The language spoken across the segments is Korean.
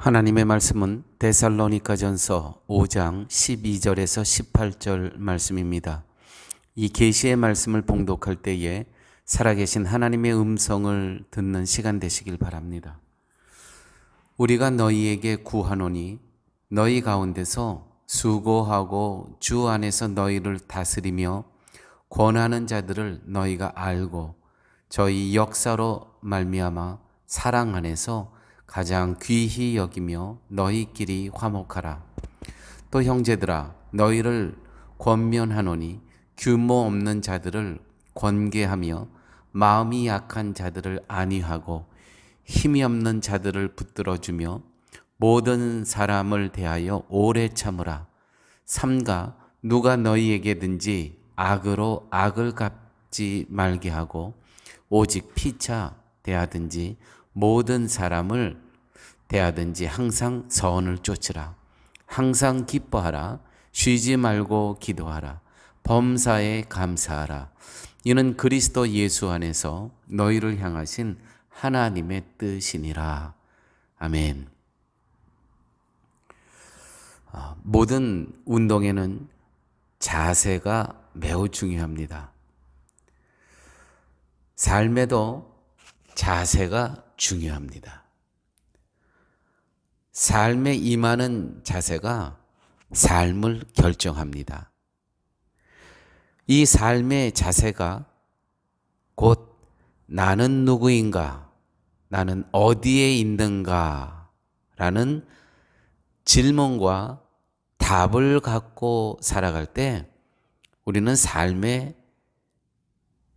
하나님의 말씀은 데살로니가전서 5장 12절에서 18절 말씀입니다. 이 계시의 말씀을 봉독할 때에 살아계신 하나님의 음성을 듣는 시간 되시길 바랍니다. 우리가 너희에게 구하노니 너희 가운데서 수고하고 주 안에서 너희를 다스리며 권하는 자들을 너희가 알고 저희 역사로 말미암아 사랑 안에서 가장 귀히 여기며 너희끼리 화목하라. 또 형제들아, 너희를 권면하노니 규모 없는 자들을 권계하며 마음이 약한 자들을 안위하고 힘이 없는 자들을 붙들어주며 모든 사람을 대하여 오래 참으라. 삼가 누가 너희에게든지 악으로 악을 갚지 말게 하고 오직 피차 대하든지 모든 사람을 대하든지 항상 선을 쫓으라. 항상 기뻐하라. 쉬지 말고 기도하라. 범사에 감사하라. 이는 그리스도 예수 안에서 너희를 향하신 하나님의 뜻이니라. 아멘. 모든 운동에는 자세가 매우 중요합니다. 삶에도 자세가 중요합니다. 삶에 임하는 자세가 삶을 결정합니다. 이 삶의 자세가 곧 나는 누구인가, 나는 어디에 있는가 라는 질문과 답을 갖고 살아갈 때 우리는 삶의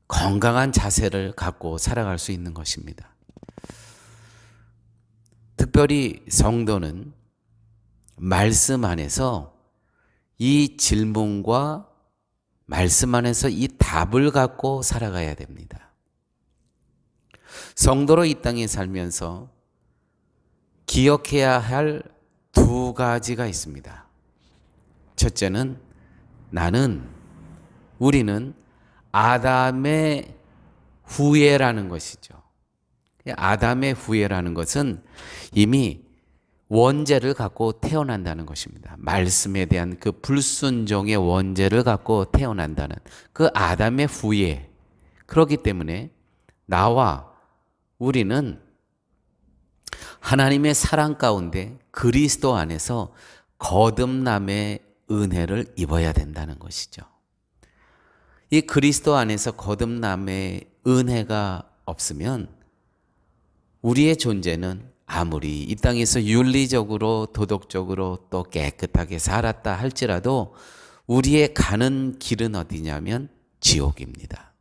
건강한 자세를 갖고 살아갈 수 있는 것입니다. 특별히 성도는 말씀 안에서 이 질문과 말씀 안에서 이 답을 갖고 살아가야 됩니다. 성도로 이 땅에 살면서 기억해야 할 두 가지가 있습니다. 첫째는 우리는 아담의 후예라는 것이죠. 아담의 후예라는 것은 이미 원죄를 갖고 태어난다는 것입니다. 말씀에 대한 그 불순종의 원죄를 갖고 태어난다는 그 아담의 후예. 그렇기 때문에 나와 우리는 하나님의 사랑 가운데 그리스도 안에서 거듭남의 은혜를 입어야 된다는 것이죠. 이 그리스도 안에서 거듭남의 은혜가 없으면 우리의 존재는 아무리 이 땅에서 윤리적으로 도덕적으로 또 깨끗하게 살았다 할지라도 우리의 가는 길은 어디냐면 지옥입니다.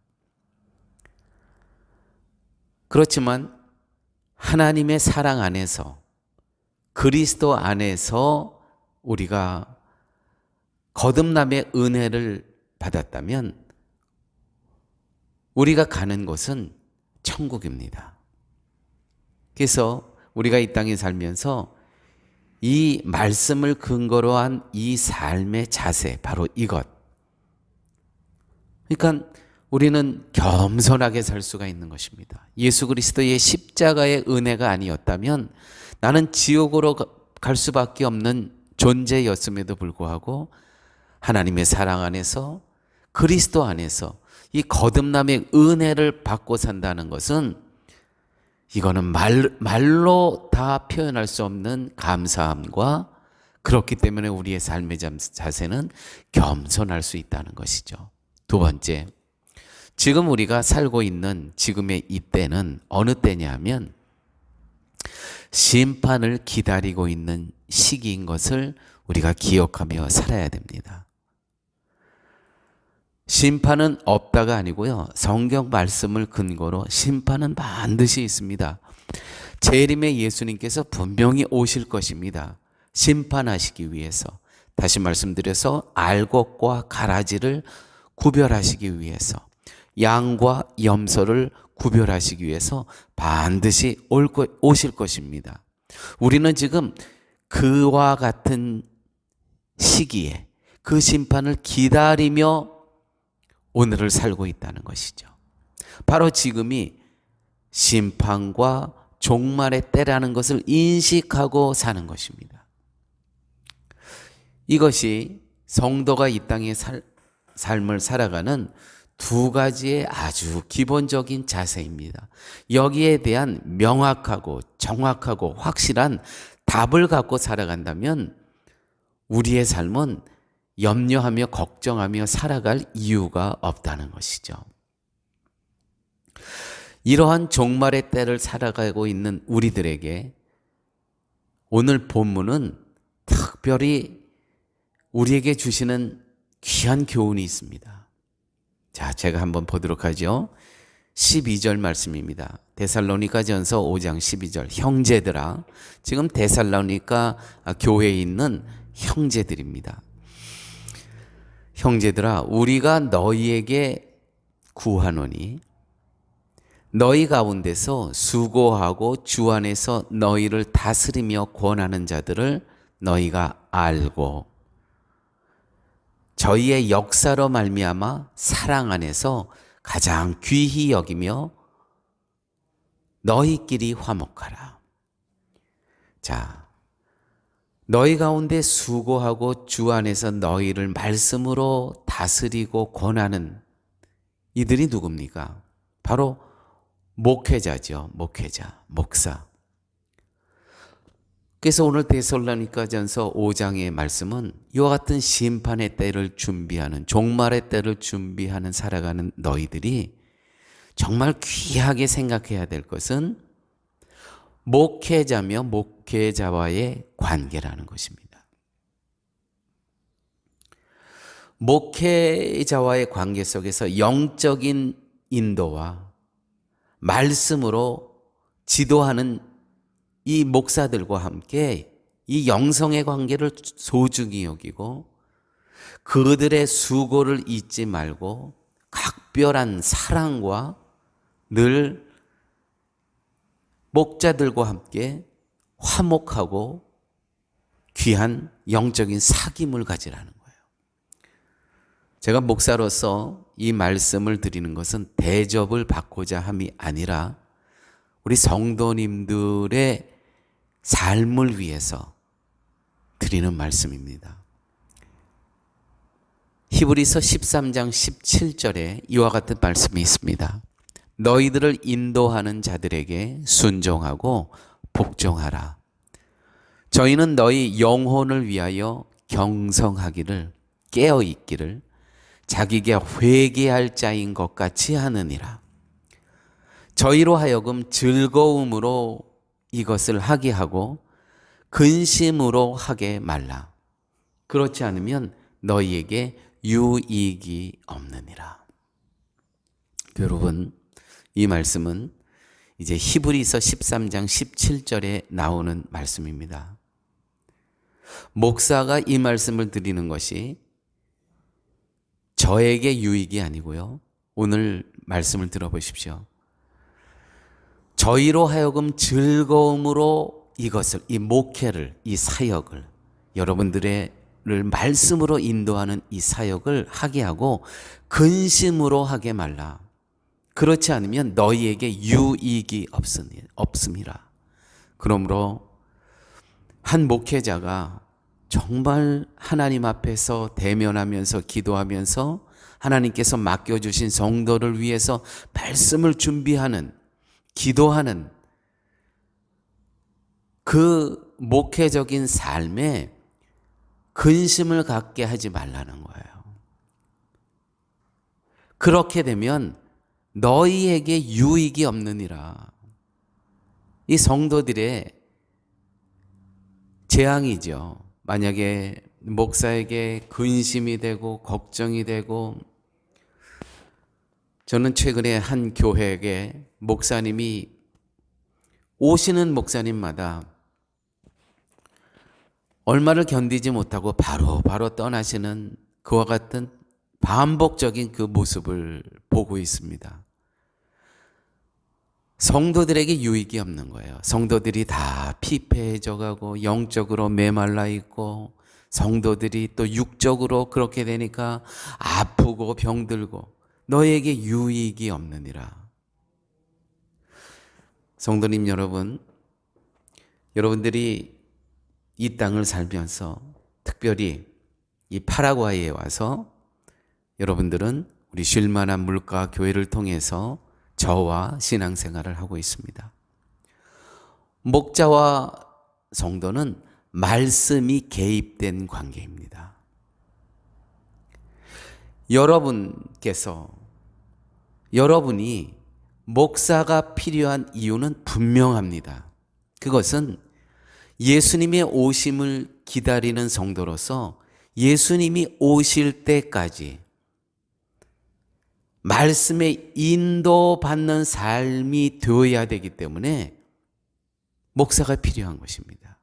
그렇지만 하나님의 사랑 안에서 그리스도 안에서 우리가 거듭남의 은혜를 받았다면 우리가 가는 곳은 천국입니다. 그래서 우리가 이 땅에 살면서 이 말씀을 근거로 한 이 삶의 자세, 바로 이것. 그러니까 우리는 겸손하게 살 수가 있는 것입니다. 예수 그리스도의 십자가의 은혜가 아니었다면 나는 지옥으로 갈 수밖에 없는 존재였음에도 불구하고 하나님의 사랑 안에서 그리스도 안에서 이 거듭남의 은혜를 받고 산다는 것은 이거는 말로 다 표현할 수 없는 감사함과 그렇기 때문에 우리의 삶의 자세는 겸손할 수 있다는 것이죠. 두 번째, 지금 우리가 살고 있는 지금의 이때는 어느 때냐 하면 심판을 기다리고 있는 시기인 것을 우리가 기억하며 살아야 됩니다. 심판은 없다가 아니고요. 성경 말씀을 근거로 심판은 반드시 있습니다. 재림의 예수님께서 분명히 오실 것입니다. 심판하시기 위해서. 다시 말씀드려서 알곡과 가라지를 구별하시기 위해서. 양과 염소를 구별하시기 위해서 반드시 오실 것입니다. 우리는 지금 그와 같은 시기에 그 심판을 기다리며 오늘을 살고 있다는 것이죠. 바로 지금이 심판과 종말의 때라는 것을 인식하고 사는 것입니다. 이것이 성도가 이 땅의 삶을 살아가는 두 가지의 아주 기본적인 자세입니다. 여기에 대한 명확하고 정확하고 확실한 답을 갖고 살아간다면 우리의 삶은 염려하며 걱정하며 살아갈 이유가 없다는 것이죠. 이러한 종말의 때를 살아가고 있는 우리들에게 오늘 본문은 특별히 우리에게 주시는 귀한 교훈이 있습니다. 자, 제가 한번 보도록 하죠. 12절 말씀입니다. 데살로니가전서 5장 12절. 형제들아, 지금 데살로니가 교회에 있는 형제들입니다. 형제들아, 우리가 너희에게 구하노니 너희 가운데서 수고하고 주 안에서 너희를 다스리며 권하는 자들을 너희가 알고 저희의 역사로 말미암아 사랑 안에서 가장 귀히 여기며 너희끼리 화목하라. 자, 너희 가운데 수고하고 주 안에서 너희를 말씀으로 다스리고 권하는 이들이 누굽니까? 바로 목회자죠. 목회자, 목사. 그래서 오늘 데살로니가전서 5장의 말씀은 이와 같은 심판의 때를 준비하는, 종말의 때를 준비하는 살아가는 너희들이 정말 귀하게 생각해야 될 것은 목회자며 목회자와의 관계라는 것입니다. 목회자와의 관계 속에서 영적인 인도와 말씀으로 지도하는 이 목사들과 함께 이 영성의 관계를 소중히 여기고 그들의 수고를 잊지 말고 각별한 사랑과 늘 목자들과 함께 화목하고 귀한 영적인 사귐을 가지라는 거예요. 제가 목사로서 이 말씀을 드리는 것은 대접을 받고자 함이 아니라 우리 성도님들의 삶을 위해서 드리는 말씀입니다. 히브리서 13장 17절에 이와 같은 말씀이 있습니다. 너희들을 인도하는 자들에게 순종하고 복종하라. 저희는 너희 영혼을 위하여 경성하기를 깨어있기를 자기가 회개할 자인 것 같이 하느니라. 저희로 하여금 즐거움으로 이것을 하게 하고 근심으로 하게 말라. 그렇지 않으면 너희에게 유익이 없느니라. 여러분, 이 말씀은 이제 히브리서 13장 17절에 나오는 말씀입니다. 목사가 이 말씀을 드리는 것이 저에게 유익이 아니고요. 오늘 말씀을 들어보십시오. 저희로 하여금 즐거움으로 이것을, 이 목회를, 이 사역을, 여러분들을 말씀으로 인도하는 이 사역을 하게 하고 근심으로 하게 말라. 그렇지 않으면 너희에게 유익이 없음이라. 그러므로 한 목회자가 정말 하나님 앞에서 대면하면서 기도하면서 하나님께서 맡겨주신 성도를 위해서 말씀을 준비하는, 기도하는 그 목회적인 삶에 근심을 갖게 하지 말라는 거예요. 그렇게 되면 너희에게 유익이 없느니라. 이 성도들의 재앙이죠. 만약에 목사에게 근심이 되고 걱정이 되고, 저는 최근에 한 교회에 목사님이 오시는 목사님마다 얼마를 견디지 못하고 바로 떠나시는 그와 같은 반복적인 그 모습을 보고 있습니다. 성도들에게 유익이 없는 거예요. 성도들이 다 피폐해져 가고 영적으로 메말라 있고 성도들이 또 육적으로 그렇게 되니까 아프고 병들고 너에게 유익이 없느니라. 성도님 여러분, 여러분들이 이 땅을 살면서 특별히 이 파라과이에 와서 여러분들은 우리 쉴만한 물가 교회를 통해서 저와 신앙생활을 하고 있습니다. 목자와 성도는 말씀이 개입된 관계입니다. 여러분이 목사가 필요한 이유는 분명합니다. 그것은 예수님의 오심을 기다리는 성도로서 예수님이 오실 때까지 말씀에 인도받는 삶이 되어야 되기 때문에 목사가 필요한 것입니다.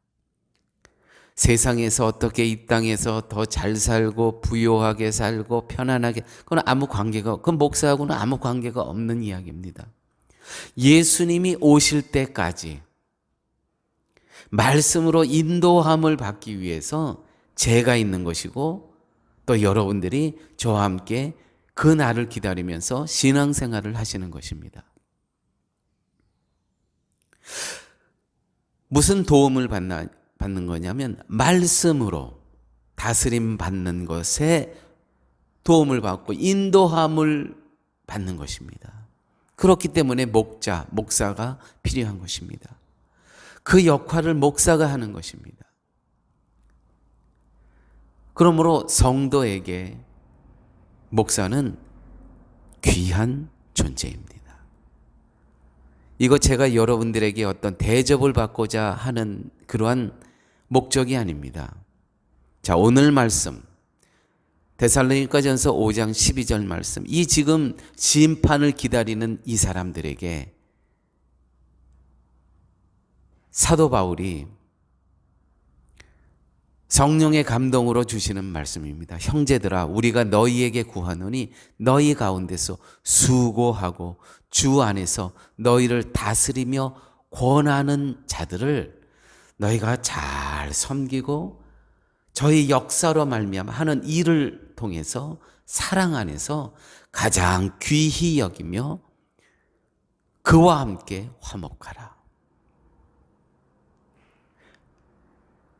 세상에서 어떻게 이 땅에서 더 잘 살고 부유하게 살고 편안하게, 그건 목사하고는 아무 관계가 없는 이야기입니다. 예수님이 오실 때까지 말씀으로 인도함을 받기 위해서 제가 있는 것이고, 또 여러분들이 저와 함께 그 날을 기다리면서 신앙생활을 하시는 것입니다. 무슨 도움을 받는 거냐면 말씀으로 다스림 받는 것에 도움을 받고 인도함을 받는 것입니다. 그렇기 때문에 목사가 필요한 것입니다. 그 역할을 목사가 하는 것입니다. 그러므로 성도에게 목사는 귀한 존재입니다. 이거 제가 여러분들에게 어떤 대접을 받고자 하는 그러한 목적이 아닙니다. 자, 오늘 말씀 데살로니가전서 5장 12절 말씀, 이 지금 심판을 기다리는 이 사람들에게 사도 바울이 성령의 감동으로 주시는 말씀입니다. 형제들아, 우리가 너희에게 구하노니 너희 가운데서 수고하고 주 안에서 너희를 다스리며 권하는 자들을 너희가 잘 섬기고 저희 역사로 말미암아 하는 일을 통해서 사랑 안에서 가장 귀히 여기며 그와 함께 화목하라.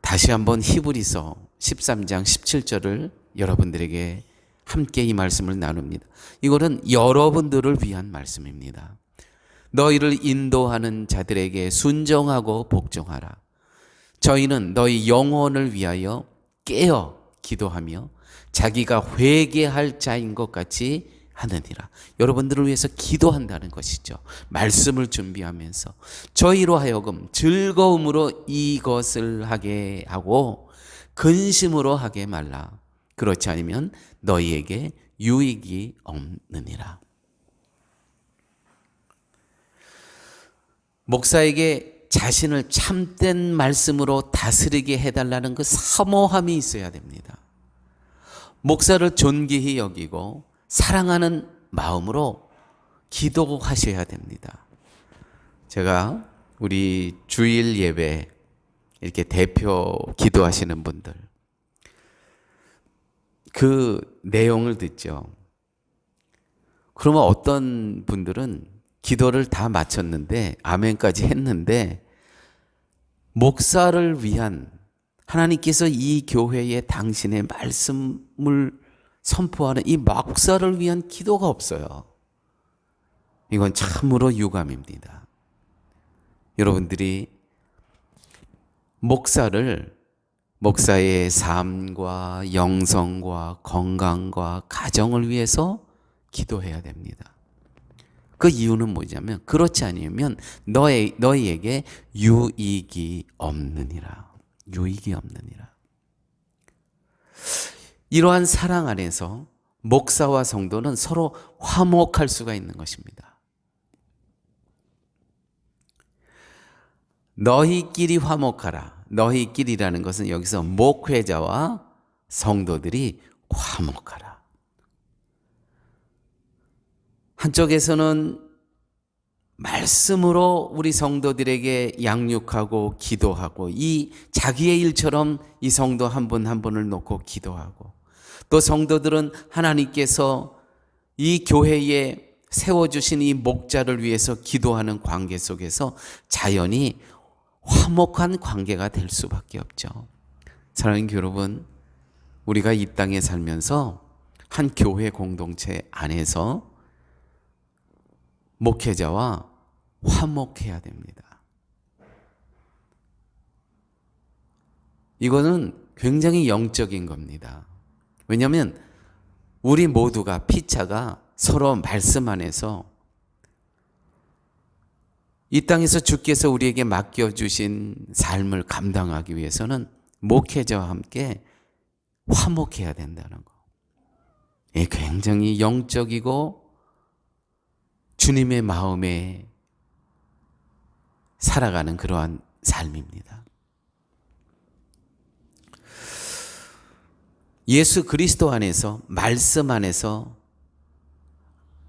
다시 한번 히브리서 13장 17절을 여러분들에게 함께 이 말씀을 나눕니다. 이거는 여러분들을 위한 말씀입니다. 너희를 인도하는 자들에게 순종하고 복종하라. 저희는 너희 영혼을 위하여 깨어 기도하며 자기가 회개할 자인 것 같이 하느니라. 여러분들을 위해서 기도한다는 것이죠. 말씀을 준비하면서 저희로 하여금 즐거움으로 이것을 하게 하고 근심으로 하게 말라. 그렇지 않으면 너희에게 유익이 없느니라. 목사에게 자신을 참된 말씀으로 다스리게 해달라는 그 사모함이 있어야 됩니다. 목사를 존귀히 여기고 사랑하는 마음으로 기도하셔야 됩니다. 제가 우리 주일 예배 이렇게 대표 기도하시는 분들 그 내용을 듣죠. 그러면 어떤 분들은 기도를 다 마쳤는데 아멘까지 했는데 목사를 위한 하나님께서 이 교회에 당신의 말씀을 선포하는 이 목사를 위한 기도가 없어요. 이건 참으로 유감입니다. 여러분들이 목사의 삶과 영성과 건강과 가정을 위해서 기도해야 됩니다. 그 이유는 뭐냐면 그렇지 않으면 너희에게 유익이 없느니라. 유익이 없느니라. 이러한 사랑 안에서 목사와 성도는 서로 화목할 수가 있는 것입니다. 너희끼리 화목하라. 너희끼리라는 것은 여기서 목회자와 성도들이 화목하라. 한쪽에서는 말씀으로 우리 성도들에게 양육하고 기도하고 이 자기의 일처럼 이 성도 한 분 한 분을 놓고 기도하고 또 성도들은 하나님께서 이 교회에 세워주신 이 목자를 위해서 기도하는 관계 속에서 자연히 화목한 관계가 될 수밖에 없죠. 사랑하는 여러분, 우리가 이 땅에 살면서 한 교회 공동체 안에서 목회자와 화목해야 됩니다. 이거는 굉장히 영적인 겁니다. 왜냐하면 우리 모두가 피차가 서로 말씀 안에서 이 땅에서 주께서 우리에게 맡겨주신 삶을 감당하기 위해서는 목회자와 함께 화목해야 된다는 거. 예, 굉장히 영적이고 주님의 마음에 살아가는 그러한 삶입니다. 예수 그리스도 안에서, 말씀 안에서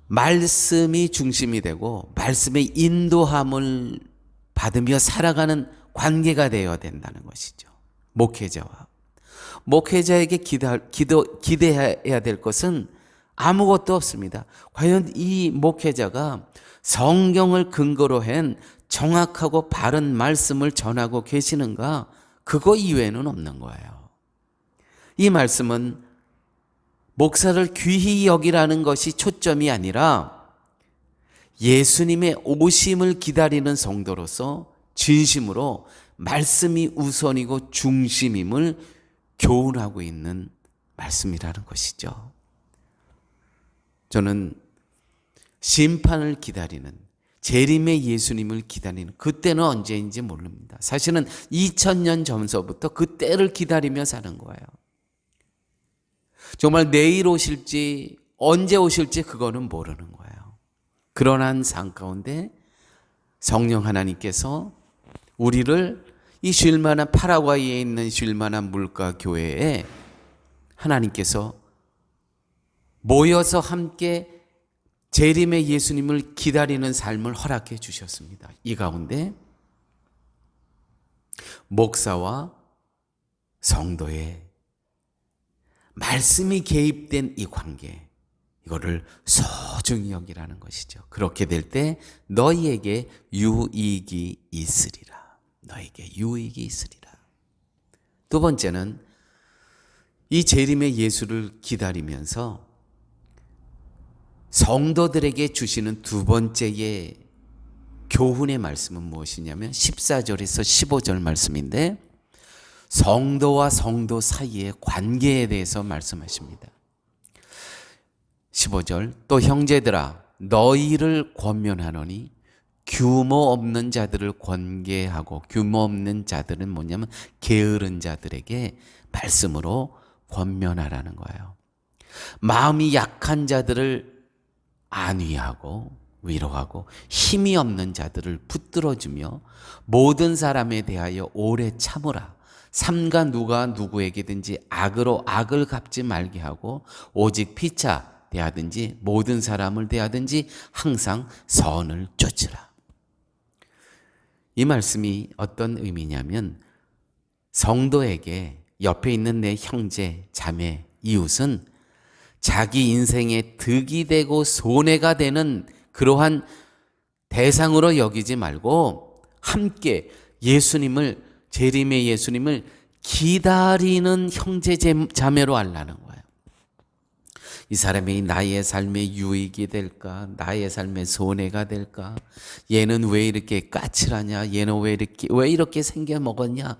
말씀이 중심이 되고 말씀의 인도함을 받으며 살아가는 관계가 되어야 된다는 것이죠. 목회자와. 목회자에게 기대해야 될 것은 아무것도 없습니다. 과연 이 목회자가 성경을 근거로 한 정확하고 바른 말씀을 전하고 계시는가? 그거 이외에는 없는 거예요. 이 말씀은 목사를 귀히 여기라는 것이 초점이 아니라 예수님의 오심을 기다리는 성도로서 진심으로 말씀이 우선이고 중심임을 교훈하고 있는 말씀이라는 것이죠. 저는 심판을 기다리는, 재림의 예수님을 기다리는 그때는 언제인지 모릅니다. 사실은 2000년 전서부터 그 때를 기다리며 사는 거예요. 정말 내일 오실지 언제 오실지 그거는 모르는 거예요. 그러한 삶 가운데 성령 하나님께서 우리를 이 쉴만한 파라과이에 있는 쉴만한 물가 교회에 하나님께서 모여서 함께 재림의 예수님을 기다리는 삶을 허락해 주셨습니다. 이 가운데 목사와 성도의 말씀이 개입된 이 관계, 이거를 소중히 여기라는 것이죠. 그렇게 될 때 너희에게 유익이 있으리라. 너에게 유익이 있으리라. 두 번째는 이 재림의 예수를 기다리면서 성도들에게 주시는 두 번째의 교훈의 말씀은 무엇이냐면 14절에서 15절 말씀인데 성도와 성도 사이의 관계에 대해서 말씀하십니다. 15절 또 형제들아 너희를 권면하노니 규모 없는 자들을 권계하고 규모 없는 자들은 뭐냐면 게으른 자들에게 말씀으로 권면하라는 거예요. 마음이 약한 자들을 안위하고 위로하고 힘이 없는 자들을 붙들어주며 모든 사람에 대하여 오래 참으라. 삼가 누가 누구에게든지 악으로 악을 갚지 말게 하고 오직 피차 대하든지 모든 사람을 대하든지 항상 선을 쫓으라. 이 말씀이 어떤 의미냐면 성도에게 옆에 있는 내 형제, 자매, 이웃은 자기 인생에 득이 되고 손해가 되는 그러한 대상으로 여기지 말고 함께 예수님을, 재림의 예수님을 기다리는 형제 자매로 알라는 거예요. 이 사람이 나의 삶에 유익이 될까? 나의 삶에 손해가 될까? 얘는 왜 이렇게 까칠하냐? 얘는 왜 이렇게 생겨 먹었냐?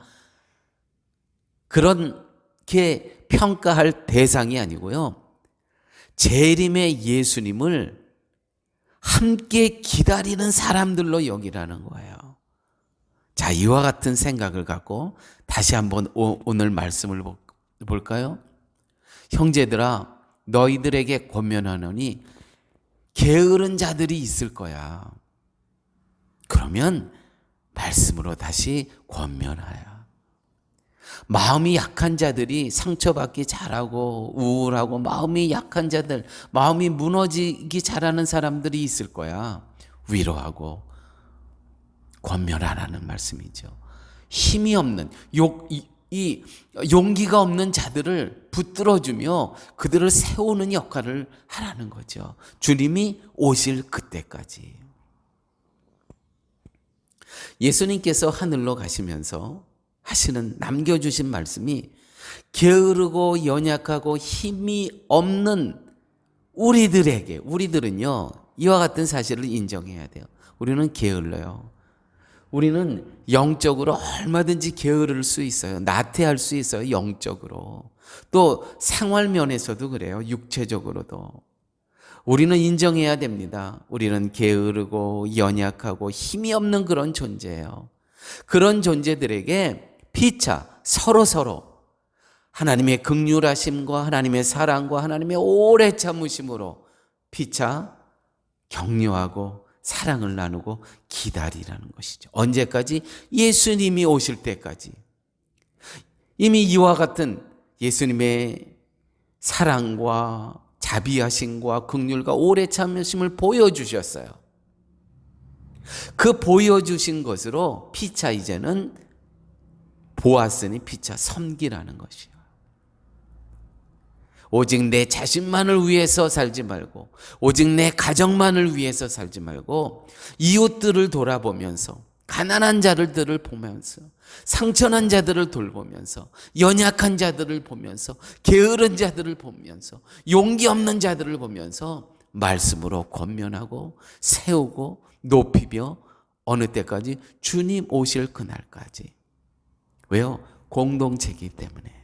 그렇게 평가할 대상이 아니고요. 재림의 예수님을 함께 기다리는 사람들로 여기라는 거예요. 자, 이와 같은 생각을 갖고 다시 한번 오늘 말씀을 볼까요? 형제들아 너희들에게 권면하노니 게으른 자들이 있을 거야. 그러면 말씀으로 다시 권면하여. 마음이 약한 자들이 상처받기 잘하고 우울하고 마음이 약한 자들, 마음이 무너지기 잘하는 사람들이 있을 거야. 위로하고 권면하라는 말씀이죠. 힘이 없는 이 용기가 없는 자들을 붙들어주며 그들을 세우는 역할을 하라는 거죠. 주님이 오실 그때까지. 예수님께서 하늘로 가시면서 하시는 남겨주신 말씀이 게으르고 연약하고 힘이 없는 우리들은요, 이와 같은 사실을 인정해야 돼요. 우리는 게을러요. 우리는 영적으로 얼마든지 게으를 수 있어요. 나태할 수 있어요. 영적으로. 또 생활 면에서도 그래요. 육체적으로도. 우리는 인정해야 됩니다. 우리는 게으르고 연약하고 힘이 없는 그런 존재예요. 그런 존재들에게 피차 서로 하나님의 긍휼하심과 하나님의 사랑과 하나님의 오래 참으심으로 피차 격려하고 사랑을 나누고 기다리라는 것이죠. 언제까지? 예수님이 오실 때까지. 이미 이와 같은 예수님의 사랑과 자비하심과 긍휼과 오래 참으심을 보여주셨어요. 그 보여주신 것으로 피차 이제는 보았으니 피차 섬기라는 것이요. 오직 내 자신만을 위해서 살지 말고, 오직 내 가정만을 위해서 살지 말고, 이웃들을 돌아보면서, 가난한 자들을 보면서, 상처난 자들을 돌보면서, 연약한 자들을 보면서, 게으른 자들을 보면서, 용기 없는 자들을 보면서 말씀으로 권면하고 세우고 높이며 어느 때까지? 주님 오실 그날까지. 왜요? 공동체이기 때문에.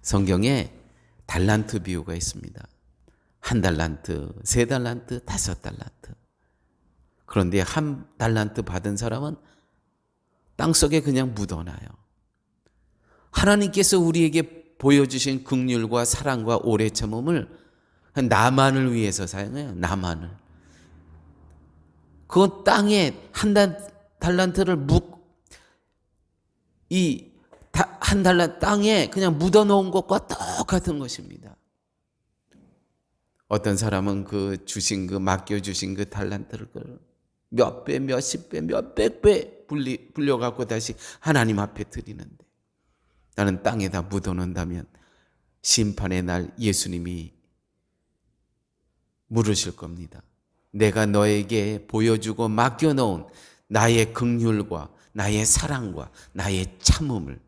성경에 달란트 비유가 있습니다. 1달란트, 3달란트, 5달란트. 그런데 1달란트 받은 사람은 땅속에 그냥 묻어놔요. 하나님께서 우리에게 보여주신 긍휼과 사랑과 오래 참음을 나만을 위해서 사용해요. 나만을. 그 땅에 1달란트를 이 1달란트 땅에 그냥 묻어놓은 것과 똑같은 것입니다. 어떤 사람은 맡겨주신 그 달란트를 몇 배, 몇십 배, 몇백 배 불려갖고 다시 하나님 앞에 드리는데, 나는 땅에다 묻어놓는다면 심판의 날 예수님이 물으실 겁니다. 내가 너에게 보여주고 맡겨놓은 나의 긍휼과 나의 사랑과 나의 참음을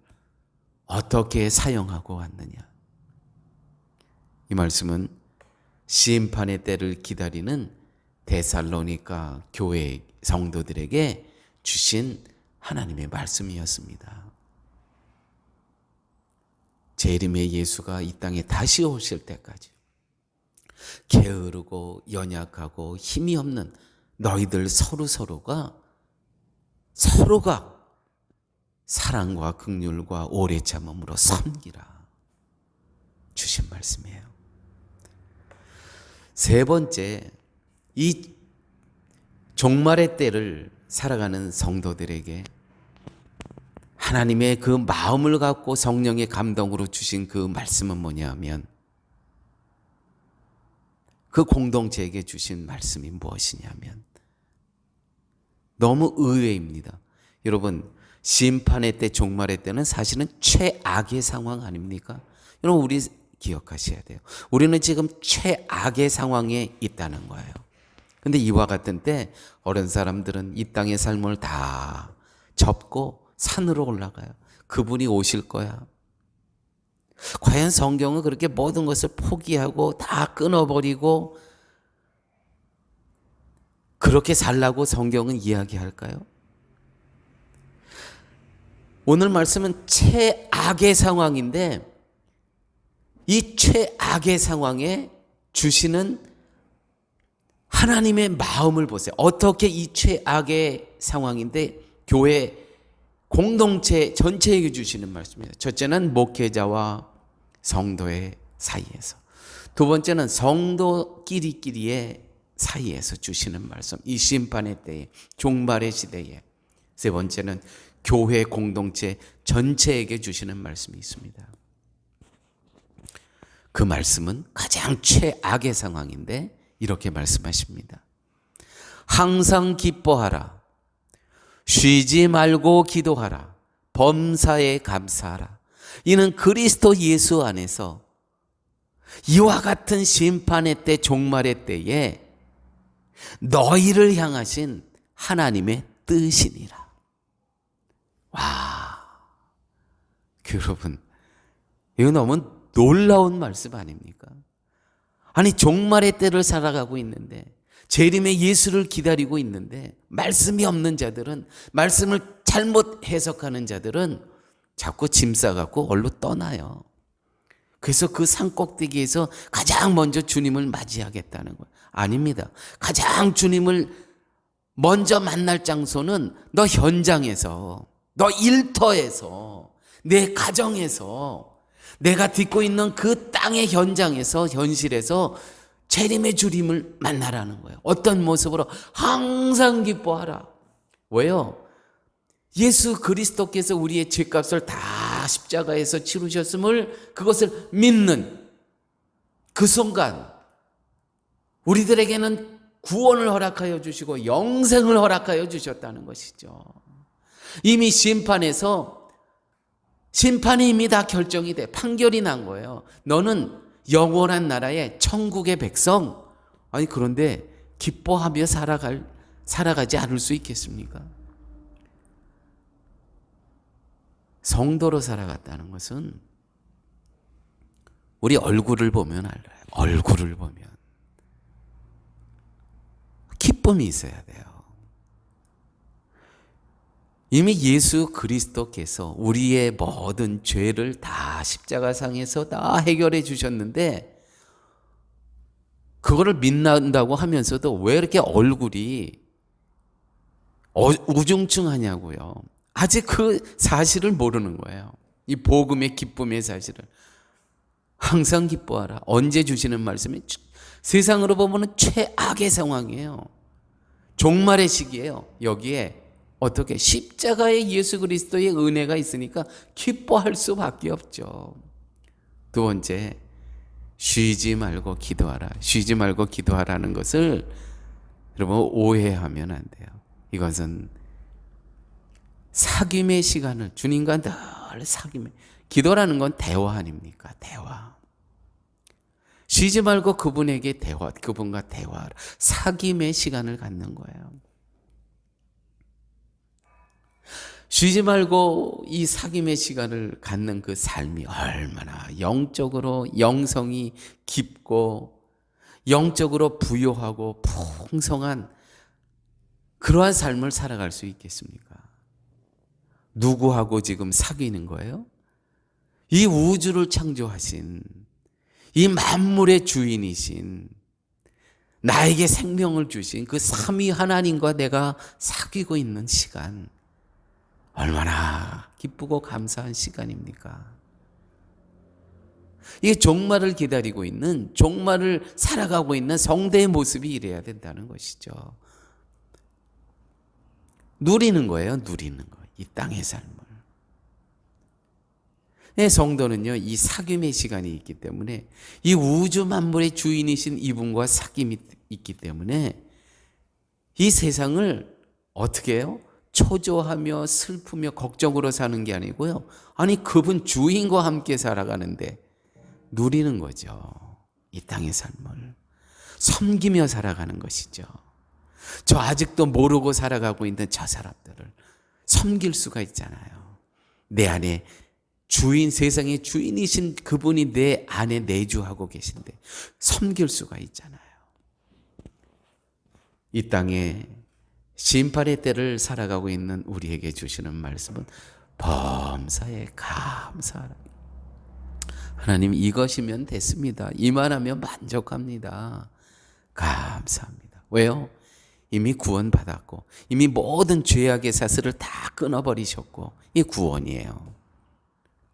어떻게 사용하고 왔느냐. 이 말씀은 심판의 때를 기다리는 데살로니가 교회 성도들에게 주신 하나님의 말씀이었습니다. 재림의 예수가 이 땅에 다시 오실 때까지 게으르고 연약하고 힘이 없는 너희들 서로가 사랑과 긍휼과 오래 참음으로 섬기라 주신 말씀이에요. 세 번째, 이 종말의 때를 살아가는 성도들에게 하나님의 그 마음을 갖고 성령의 감동으로 주신 그 말씀은 뭐냐면, 그 공동체에게 주신 말씀이 무엇이냐면, 너무 의외입니다. 여러분, 심판의 때, 종말의 때는 사실은 최악의 상황 아닙니까? 여러분, 우리 기억하셔야 돼요. 우리는 지금 최악의 상황에 있다는 거예요. 근데 이와 같은 때 어른 사람들은 이 땅의 삶을 다 접고 산으로 올라가요. 그분이 오실 거야. 과연 성경은 그렇게 모든 것을 포기하고 다 끊어버리고 그렇게 살라고 성경은 이야기할까요? 오늘 말씀은 최악의 상황인데, 이 최악의 상황에 주시는 하나님의 마음을 보세요. 어떻게 이 최악의 상황인데 교회 공동체 전체에게 주시는 말씀이에요. 첫째는 목회자와 성도의 사이에서, 두 번째는 성도끼리의 사이에서 주시는 말씀, 이 심판의 때에, 종말의 시대에, 세 번째는 교회 공동체 전체에게 주시는 말씀이 있습니다. 그 말씀은 가장 최악의 상황인데 이렇게 말씀하십니다. 항상 기뻐하라. 쉬지 말고 기도하라. 범사에 감사하라. 이는 그리스도 예수 안에서 이와 같은 심판의 때, 종말의 때에 너희를 향하신 하나님의 뜻이니라. 와, 여러분, 이거 너무 놀라운 말씀 아닙니까? 아니, 종말의 때를 살아가고 있는데, 재림의 예수를 기다리고 있는데, 말씀이 없는 자들은, 말씀을 잘못 해석하는 자들은 자꾸 짐 싸갖고 얼로 떠나요. 그래서 그 산 꼭대기에서 가장 먼저 주님을 맞이하겠다는 거예요. 아닙니다. 가장 주님을 먼저 만날 장소는 너 현장에서, 너 일터에서, 내 가정에서, 내가 딛고 있는 그 땅의 현장에서, 현실에서 재림의 주님을 만나라는 거예요. 어떤 모습으로? 항상 기뻐하라. 왜요? 예수 그리스도께서 우리의 죄값을 다 십자가에서 치르셨음을, 그것을 믿는 그 순간 우리들에게는 구원을 허락하여 주시고 영생을 허락하여 주셨다는 것이죠. 이미 심판이 이미 다 결정이 돼, 판결이 난 거예요. 너는 영원한 나라의 천국의 백성. 아니, 그런데 기뻐하며 살아가지 않을 수 있겠습니까? 성도로 살아갔다는 것은 우리 얼굴을 보면 알아요. 얼굴을 보면 기쁨이 있어야 돼요. 이미 예수 그리스도께서 우리의 모든 죄를 다 십자가상에서 다 해결해 주셨는데, 그거를 믿는다고 하면서도 왜 이렇게 얼굴이 우중충하냐고요. 아직 그 사실을 모르는 거예요. 이 복음의 기쁨의 사실을. 항상 기뻐하라. 언제 주시는 말씀이? 세상으로 보면 최악의 상황이에요. 종말의 시기예요. 여기에 어떻게? 십자가의 예수 그리스도의 은혜가 있으니까 기뻐할 수밖에 없죠. 두 번째, 쉬지 말고 기도하라. 쉬지 말고 기도하라는 것을 여러분 오해하면 안 돼요. 이것은 사귐의 시간을, 주님과 늘 사귐의, 기도라는 건 대화 아닙니까? 대화. 쉬지 말고 그분에게 그분과 대화하라. 사귐의 시간을 갖는 거예요. 쉬지 말고 이 사귐의 시간을 갖는 그 삶이 얼마나 영적으로 영성이 깊고 영적으로 부요하고 풍성한 그러한 삶을 살아갈 수 있겠습니까? 누구하고 지금 사귀는 거예요? 이 우주를 창조하신, 이 만물의 주인이신, 나에게 생명을 주신 그 삼위 하나님과 내가 사귀고 있는 시간, 얼마나 기쁘고 감사한 시간입니까? 이게 종말을 기다리고 있는, 종말을 살아가고 있는 성대의 모습이 이래야 된다는 것이죠. 누리는 거예요, 누리는 거. 이 땅의 삶을. 네, 성도는요, 이 사귐의 시간이 있기 때문에, 이 우주 만물의 주인이신 이분과 사귐이 있기 때문에 이 세상을 어떻게 해요? 초조하며 슬프며 걱정으로 사는 게 아니고요. 아니, 그분 주인과 함께 살아가는데 누리는 거죠. 이 땅의 삶을 섬기며 살아가는 것이죠. 저 아직도 모르고 살아가고 있는 저 사람들을 섬길 수가 있잖아요. 내 안에 주인, 세상의 주인이신 그분이 내 안에 내주하고 계신데 섬길 수가 있잖아요. 이 땅에 심판의 때를 살아가고 있는 우리에게 주시는 말씀은 범사에 감사하라. 하나님, 이것이면 됐습니다. 이만하면 만족합니다. 감사합니다. 왜요? 이미 구원받았고 이미 모든 죄악의 사슬을 다 끊어버리셨고, 이 구원이에요.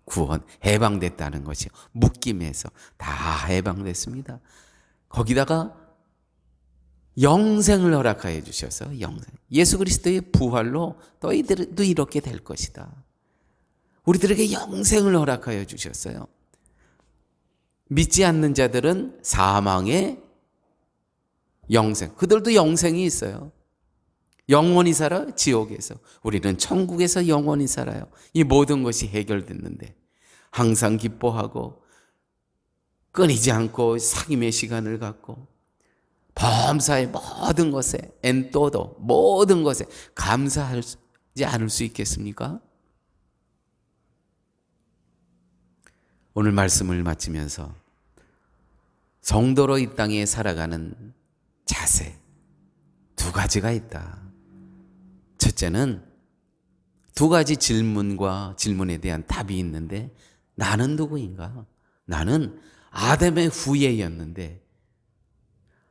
구원, 해방됐다는 것이요. 묶임에서 다 해방됐습니다. 거기다가 영생을 허락하여 주셔서, 영생, 예수 그리스도의 부활로 너희들도 이렇게 될 것이다. 우리들에게 영생을 허락하여 주셨어요. 믿지 않는 자들은 사망의 영생, 그들도 영생이 있어요. 영원히 살아? 지옥에서. 우리는 천국에서 영원히 살아요. 이 모든 것이 해결됐는데 항상 기뻐하고 끊이지 않고 상임의 시간을 갖고 범사의 모든 것에 엔또도 모든 것에 감사하지 않을 수 있겠습니까? 오늘 말씀을 마치면서 성도로 이 땅에 살아가는 자세 두 가지가 있다. 첫째는 두 가지 질문에 대한 답이 있는데, 나는 누구인가? 나는 아담의 후예였는데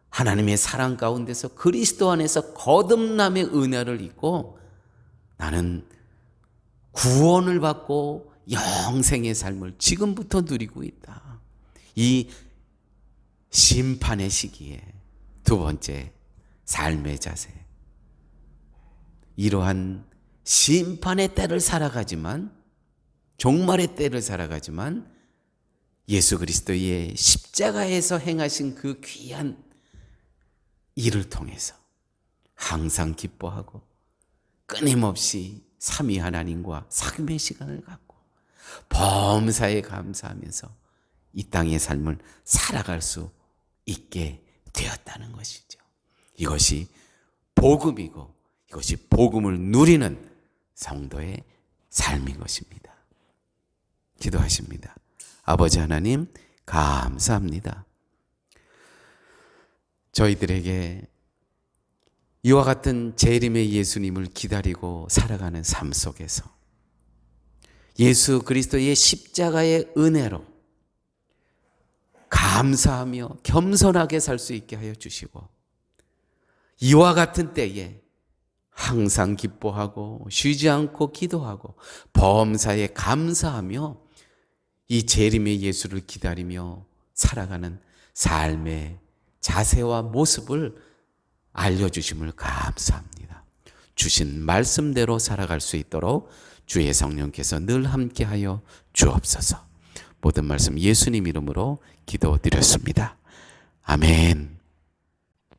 하나님의 사랑 가운데서 그리스도 안에서 거듭남의 은혜를 입고 나는 구원을 받고 영생의 삶을 지금부터 누리고 있다. 이 심판의 시기에 두 번째 삶의 자세. 이러한 심판의 때를 살아가지만, 종말의 때를 살아가지만 예수 그리스도의 십자가에서 행하신 그 귀한 일을 통해서 항상 기뻐하고 끊임없이 삼위 하나님과 상임의 시간을 갖고 범사에 감사하면서 이 땅의 삶을 살아갈 수 있게 되었다는 것이죠. 이것이 복음이고 이것이 복음을 누리는 성도의 삶인 것입니다. 기도하십니다. 아버지 하나님, 감사합니다. 저희들에게 이와 같은 재림의 예수님을 기다리고 살아가는 삶 속에서 예수 그리스도의 십자가의 은혜로 감사하며 겸손하게 살 수 있게 하여 주시고, 이와 같은 때에 항상 기뻐하고 쉬지 않고 기도하고 범사에 감사하며 이 재림의 예수를 기다리며 살아가는 삶의 자세와 모습을 알려주심을 감사합니다. 주신 말씀대로 살아갈 수 있도록 주의 성령께서 늘 함께하여 주옵소서. 모든 말씀 예수님 이름으로 기도드렸습니다. 아멘.